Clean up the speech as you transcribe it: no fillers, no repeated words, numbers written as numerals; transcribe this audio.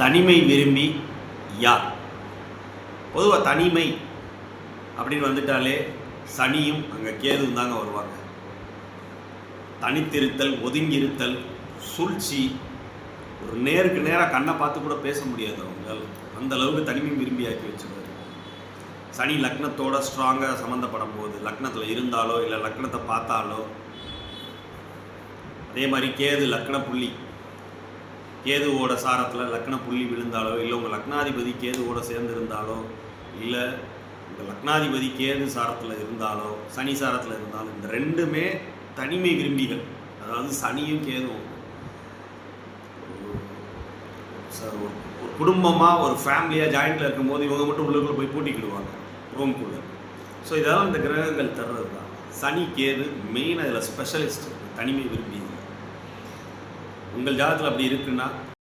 தனிமை விரும்பி யார்? பொதுவாக தனிமை அப்படின்னு வந்துட்டாலே சனியும் அங்கே கேதுவும் தாங்க வருவாங்க. தனித்திருத்தல், ஒதுங்கியிருத்தல், சூழ்ச்சி, ஒரு நேருக்கு நேராக கண்ணை பார்த்து கூட பேச முடியாது அவங்களால். அந்த அளவுக்கு தனிமை விரும்பியாக்கி வச்சுருவார். சனி லக்னத்தோட ஸ்ட்ராங்காக சம்மந்தப்படும் போது, லக்னத்தில் இருந்தாலோ இல்லை லக்னத்தை பார்த்தாலோ, அதே மாதிரி கேது லக்ன புள்ளி, கேதுவோட சாரத்தில் லக்ன புள்ளி விழுந்தாலோ, இல்லை உங்கள் லக்னாதிபதி கேதுவோட சேர்ந்து இருந்தாலோ, இல்லை உங்கள் லக்னாதிபதி கேது சாரத்தில் இருந்தாலோ, சனி சாரத்தில் இருந்தாலும், இந்த ரெண்டுமே தனிமை விரும்பிகள். அதாவது சனியும் கேதுவும் ஒரு குடும்பமாக, ஒரு ஃபேமிலியாக ஜாயிண்டில் இருக்கும்போது இவங்க மட்டும் உள்ளுக்குள்ளே போய் பூட்டிக்கிடுவாங்க ரூம்குள்ளே. ஸோ இதெல்லாம் இந்த கிரகங்கள் தர்றது தான். சனி கேது மெயின் அதில் ஸ்பெஷலிஸ்ட், தனிமை விரும்பி. உங்கள் ஜாதகத்தில் அப்படி இருக்குன்னா